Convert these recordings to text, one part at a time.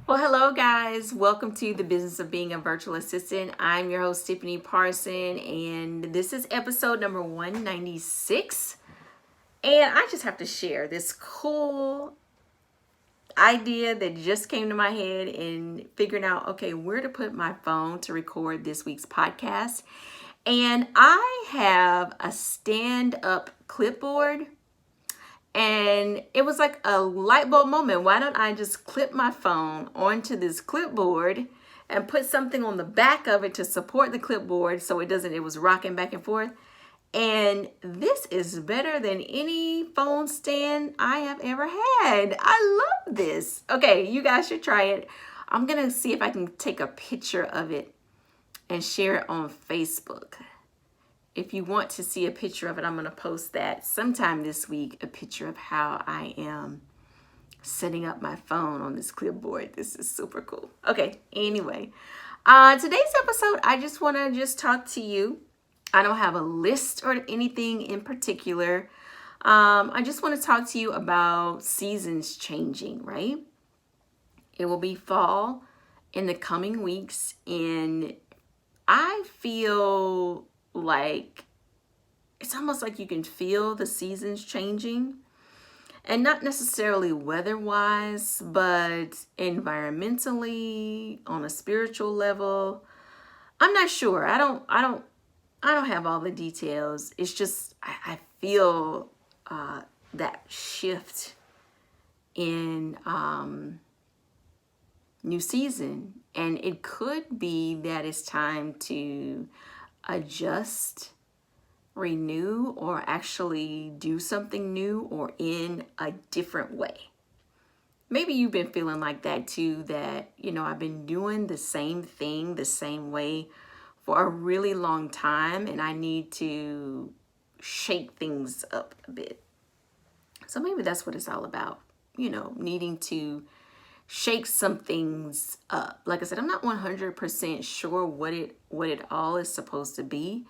Well, hello guys. Welcome to the Business of Being a Virtual Assistant. I'm your host, Tiffany Parson, and this is episode number 196. And I just have to share this cool idea that just came to my head in figuring out, okay, where to put my phone to record this week's podcast. And I have a stand-up clipboard. And it was like a light bulb moment. Why don't I just clip my phone onto this clipboard and put something on the back of it to support the clipboard so it was rocking back and forth. And this is better than any phone stand I have ever had. I love this. Okay, you guys should try it. I'm going to see if I can take a picture of it and share it on Facebook. If you want to see a picture of it, I'm going to post that sometime this week, a picture of how I am setting up my phone on this clipboard. This is super cool. Okay, anyway, today's episode, I just want to talk to you. I don't have a list or anything in particular. I just want to talk to you about seasons changing, right? It will be fall in the coming weeks, and I feel like it's almost like you can feel the seasons changing, and not necessarily weather-wise, but environmentally, on a spiritual level. I'm not sure. I don't have all the details. It's just I feel that shift in new season, and it could be that it's time to adjust, renew, or actually do something new or in a different way. Maybe you've been feeling like that too, that, I've been doing the same thing the same way for a really long time, and I need to shake things up a bit. So maybe that's what it's all about, needing to shake some things up. Like I said, I'm not 100% sure what it all is supposed to be.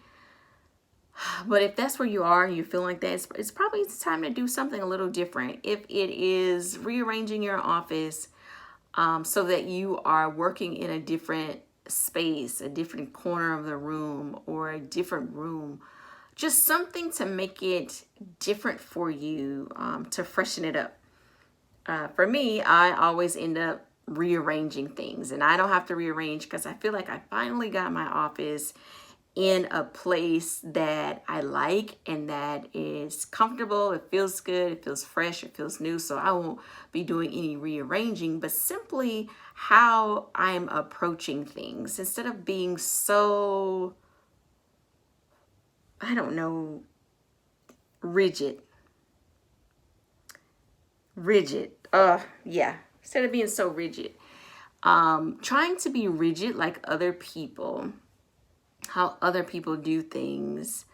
But if that's where you are and you feel like that, it's probably time to do something a little different. If it is rearranging your office so that you are working in a different space, a different corner of the room, or a different room, just something to make it different for you, to freshen it up. For me, I always end up rearranging things, and I don't have to rearrange because I feel like I finally got my office in a place that I like and that is comfortable. It feels good, it feels fresh, it feels new. So I won't be doing any rearranging, but simply how I'm approaching things instead of being so, I don't know, rigid. Yeah. Instead of being so rigid. Trying to be rigid like other people, how other people do things,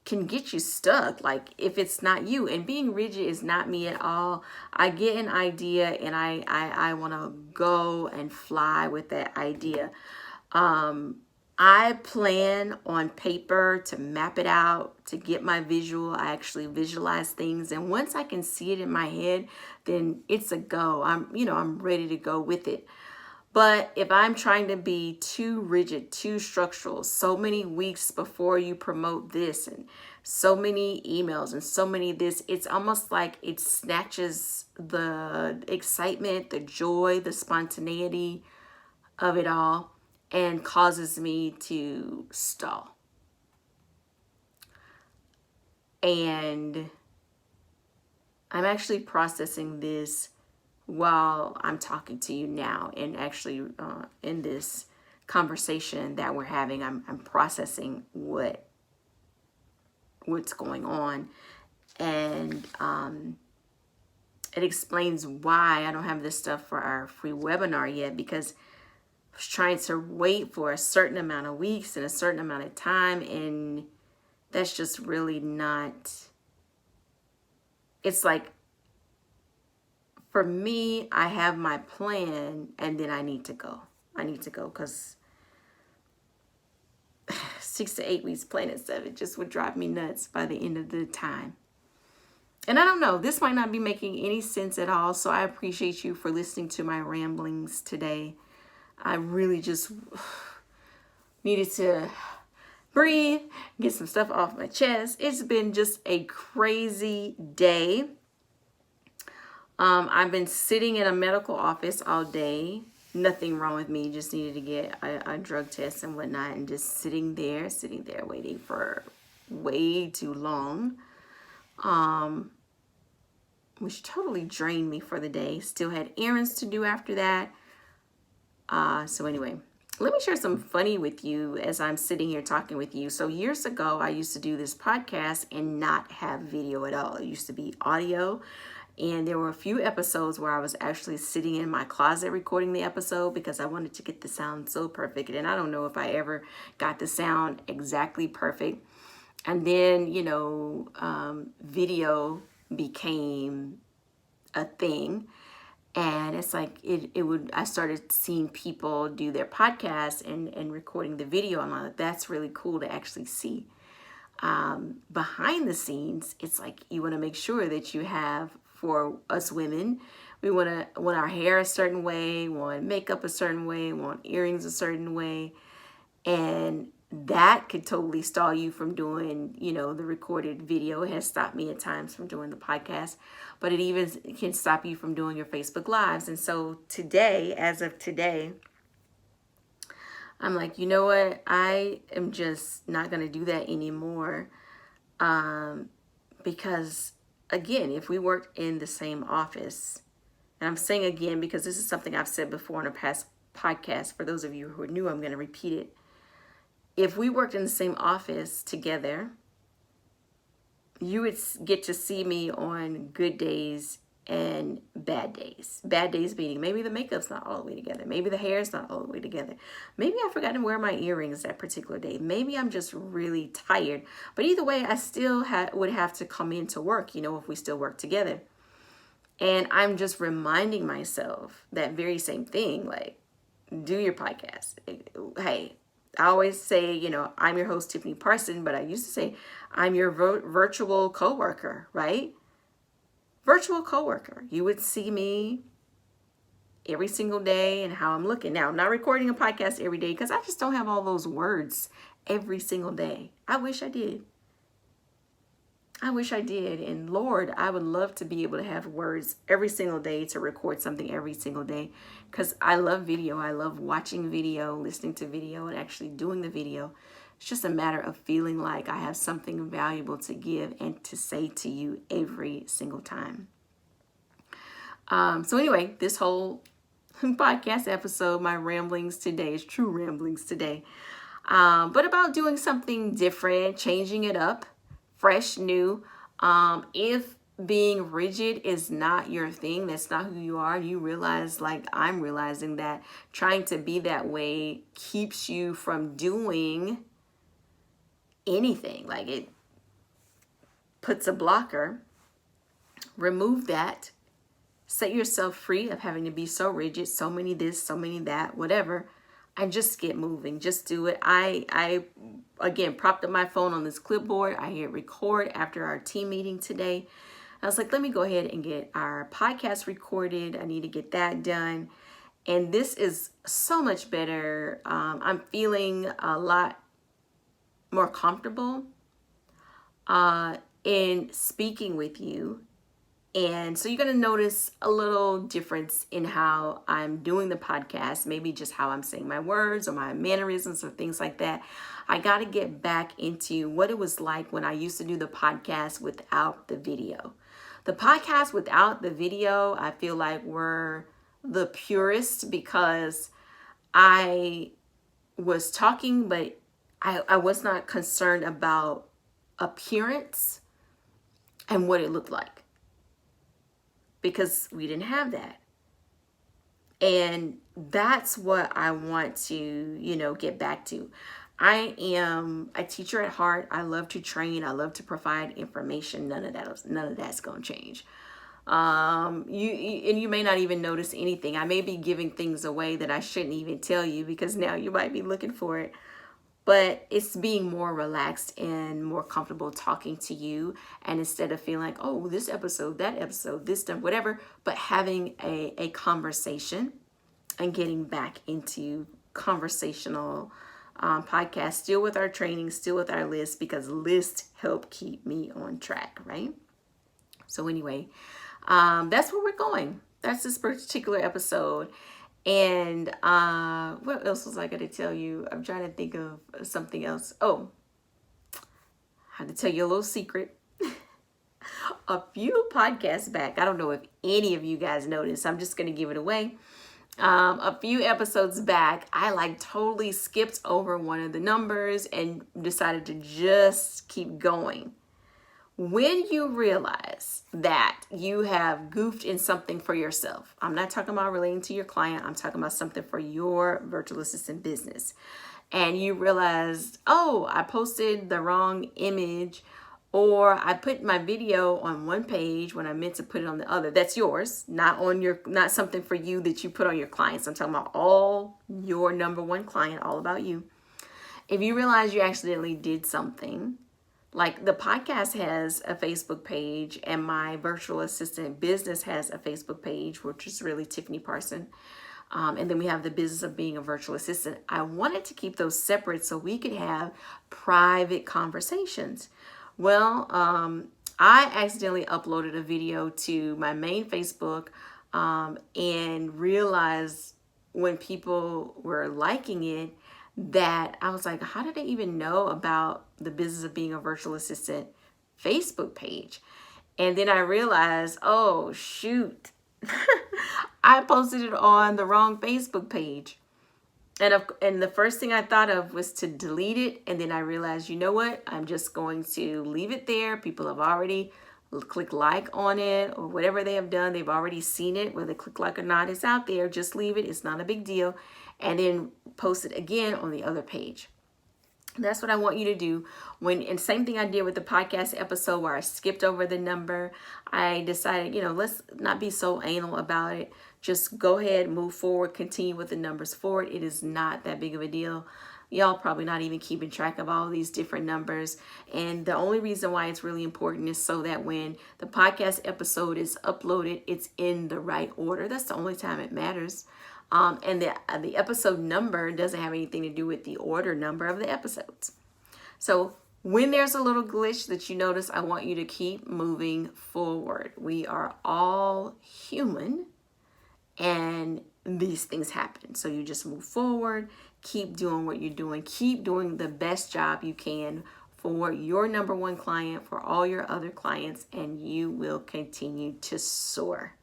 can get you stuck. Like if it's not you, and being rigid is not me at all. I get an idea and I want to go and fly with that idea. I plan on paper to map it out, to get my visual. I actually visualize things, and once I can see it in my head, then it's a go. I'm ready to go with it. But if I'm trying to be too rigid, too structural, so many weeks before you promote this, and so many emails, and so many this, it's almost like it snatches the excitement, the joy, the spontaneity of it all, and causes me to stall. And I'm actually processing this while I'm talking to you now, and actually in this conversation that we're having, I'm processing what's going on, and it explains why I don't have this stuff for our free webinar yet, because I was trying to wait for a certain amount of weeks and a certain amount of time, and that's just really not, it's like, for me, I have my plan, and then I need to go. Because 6 to 8 weeks planning stuff, it just would drive me nuts by the end of the time. And I don't know, this might not be making any sense at all. So I appreciate you for listening to my ramblings today. I really just needed to breathe, get some stuff off my chest. It's been just a crazy day. I've been sitting in a medical office all day. Nothing wrong with me. Just needed to get a drug test and whatnot, and just sitting there waiting for way too long. Which totally drained me for the day. Still had errands to do after that. So anyway, let me share some funny with you as I'm sitting here talking with you. So years ago, I used to do this podcast and not have video at all. It used to be audio. And there were a few episodes where I was actually sitting in my closet recording the episode because I wanted to get the sound so perfect. And I don't know if I ever got the sound exactly perfect. And then, video became a thing. And it's like I started seeing people do their podcasts and recording the video. I'm like, that's really cool to actually see. Behind the scenes, it's like you want to make sure that you have, for us women, we want our hair a certain way, want makeup a certain way, want earrings a certain way. And that could totally stall you from doing, the recorded video. It has stopped me at times from doing the podcast, but it even can stop you from doing your Facebook Lives. And so today, as of today, I'm like, you know what? I am just not going to do that anymore. Because again, if we worked in the same office, and I'm saying again, because this is something I've said before in a past podcast, for those of you who are new, I'm going to repeat it. If we worked in the same office together, you would get to see me on good days and bad days. Bad days meaning maybe the makeup's not all the way together. Maybe the hair's not all the way together. Maybe I forgot to wear my earrings that particular day. Maybe I'm just really tired. But either way, I still would have to come into work, if we still work together. And I'm just reminding myself that very same thing, like, do your podcast. Hey, I always say, I'm your host, Tiffany Parson, but I used to say I'm your virtual coworker, right? Virtual coworker. You would see me every single day and how I'm looking. Now, I'm not recording a podcast every day because I just don't have all those words every single day. I wish I did. And Lord, I would love to be able to have words every single day, to record something every single day, because I love video. I love watching video, listening to video, and actually doing the video. It's just a matter of feeling like I have something valuable to give and to say to you every single time. So anyway, this whole podcast episode, my ramblings today is true ramblings today, but about doing something different, changing it up, fresh, new. If being rigid is not your thing, that's not who you are, you realize, like I'm realizing, that trying to be that way keeps you from doing anything. Like, it puts a blocker. Remove that. Set yourself free of having to be so rigid, so many this, so many that, whatever. And just get moving. Just do it. I again propped up my phone on this clipboard. I hit record after our team meeting today. I was like, let me go ahead and get our podcast recorded. I need to get that done. And this is so much better. I'm feeling a lot more comfortable in speaking with you. And so you're going to notice a little difference in how I'm doing the podcast, maybe just how I'm saying my words or my mannerisms or things like that. I got to get back into what it was like when I used to do the podcast without the video. The podcast without the video, I feel like, were the purest, because I was talking, but I was not concerned about appearance and what it looked like, because we didn't have that. And that's what I want to, get back to. I am a teacher at heart. I love to train. I love to provide information. None of that's going to change. You may not even notice anything. I may be giving things away that I shouldn't even tell you, because now you might be looking for it. but it's being more relaxed and more comfortable talking to you. And instead of feeling like, oh, this episode, that episode, this done, whatever, but having a conversation and getting back into conversational podcast, still with our training, still with our list, because lists help keep me on track, right? So anyway, that's where we're going. That's this particular episode. And what else was I going to tell you? I'm trying to think of something else. Oh, I have to tell you a little secret. A few podcasts back, I don't know if any of you guys noticed, I'm just going to give it away. A few episodes back, I totally skipped over one of the numbers and decided to just keep going. When you realize that you have goofed in something for yourself, I'm not talking about relating to your client, I'm talking about something for your virtual assistant business, and you realize, oh, I posted the wrong image, or I put my video on one page when I meant to put it on the other. That's yours, not something for you that you put on your clients. I'm talking about all your number one client, all about you. If you realize you accidentally did something, like the podcast has a Facebook page and my virtual assistant business has a Facebook page, which is really Tiffany Parson. And then we have the business of being a virtual assistant. I wanted to keep those separate so we could have private conversations. Well, I accidentally uploaded a video to my main Facebook and realized when people were liking it that I was like, how did they even know about the business of being a virtual assistant Facebook page? And then I realized, oh, shoot, I posted it on the wrong Facebook page. And the first thing I thought of was to delete it. And then I realized, you know what? I'm just going to leave it there. People have already clicked like on it or whatever they have done. They've already seen it, whether they click like or not. It's out there. Just leave it. It's not a big deal. And then post it again on the other page. That's what I want you to do. And same thing I did with the podcast episode where I skipped over the number. I decided, let's not be so anal about it. Just go ahead, move forward, continue with the numbers forward. It is not that big of a deal. Y'all probably not even keeping track of all these different numbers. And the only reason why it's really important is so that when the podcast episode is uploaded, it's in the right order. That's the only time it matters. And the episode number doesn't have anything to do with the order number of the episodes. So when there's a little glitch that you notice, I want you to keep moving forward. We are all human and these things happen. So you just move forward, keep doing what you're doing, keep doing the best job you can for your number one client, for all your other clients, and you will continue to soar.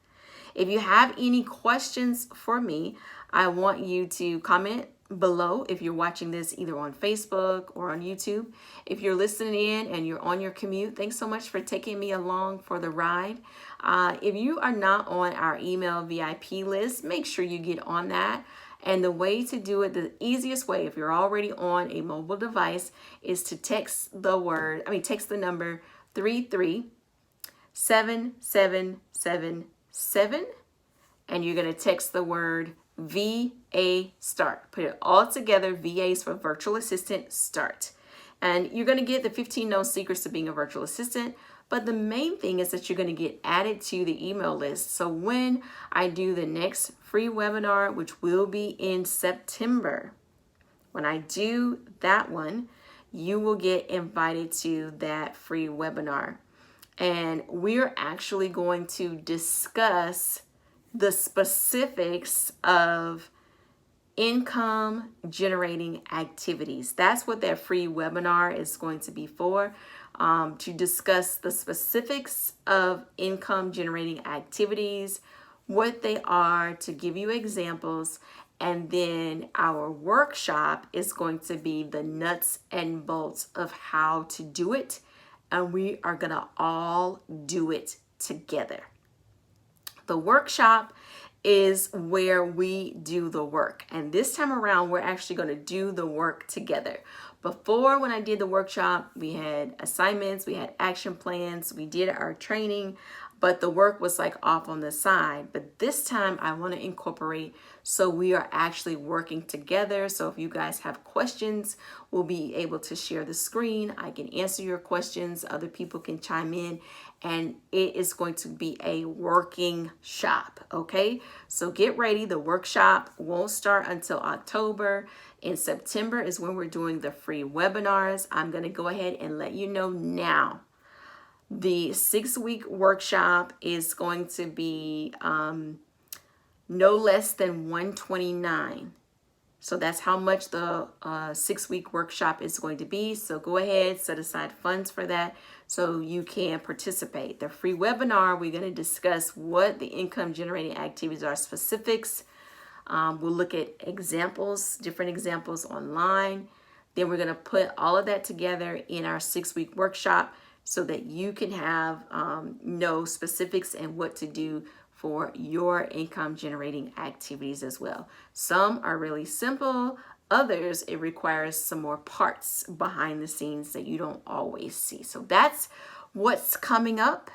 If you have any questions for me, I want you to comment below if you're watching this either on Facebook or on YouTube. If you're listening in and you're on your commute, thanks so much for taking me along for the ride. If you are not on our email VIP list, make sure you get on that. And the way to do it, the easiest way, if you're already on a mobile device, is to text the number 33777, and you're going to text the word VA start. Put it all together. VA's for virtual assistant start. And you're going to get the 15 known secrets to being a virtual assistant. But the main thing is that you're going to get added to the email list. So when I do the next free webinar, which will be in September, when I do that one, you will get invited to that free webinar. And we're actually going to discuss the specifics of income generating activities. That's what that free webinar is going to be for, to discuss the specifics of income generating activities, what they are, to give you examples. And then our workshop is going to be the nuts and bolts of how to do it. And we are going to all do it together. The workshop is where we do the work. And this time around, we're actually going to do the work together. Before, when I did the workshop, we had assignments, we had action plans, we did our training, but the work was like off on the side. But this time I want to incorporate so we are actually working together. So if you guys have questions, we'll be able to share the screen. I can answer your questions. Other people can chime in, and it is going to be a working shop. Okay, so get ready. The workshop won't start until October. In September is when we're doing the free webinars. I'm going to go ahead and let you know now. The 6-week workshop is going to be no less than $129. So that's how much the 6-week workshop is going to be. So go ahead, set aside funds for that so you can participate. The free webinar, we're going to discuss what the income generating activities are, specifics. We'll look at examples, different examples online. Then we're going to put all of that together in our 6-week workshop so that you can have know specifics and what to do for your income generating activities as well. Some are really simple. Others, it requires some more parts behind the scenes that you don't always see. So that's what's coming up.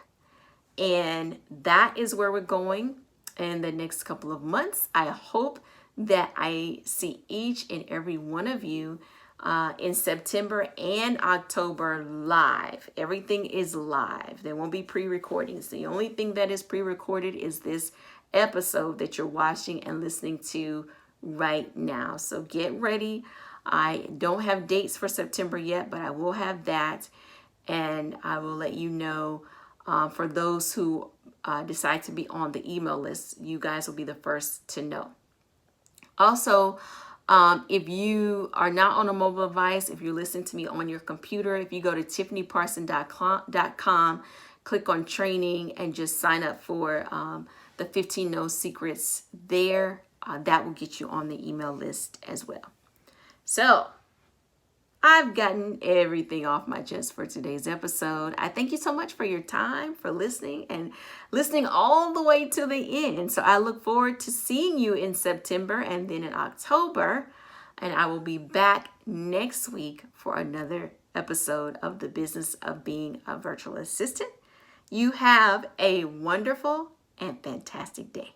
And that is where we're going in the next couple of months. I hope that I see each and every one of you in September and October live. Everything is live. There won't be pre-recordings. The only thing that is pre-recorded is this episode that you're watching and listening to right now. So get ready. I don't have dates for September yet, but I will have that, and I will let you know. For those who decide to be on the email list, you guys will be the first to know. Also, if you are not on a mobile device, if you're listening to me on your computer, if you go to tiffanyparson.com, click on training and just sign up for the 15 No Secrets there, that will get you on the email list as well. So I've gotten everything off my chest for today's episode. I thank you so much for your time, for listening, and listening all the way to the end. So I look forward to seeing you in September and then in October. And I will be back next week for another episode of The Business of Being a Virtual Assistant. You have a wonderful and fantastic day.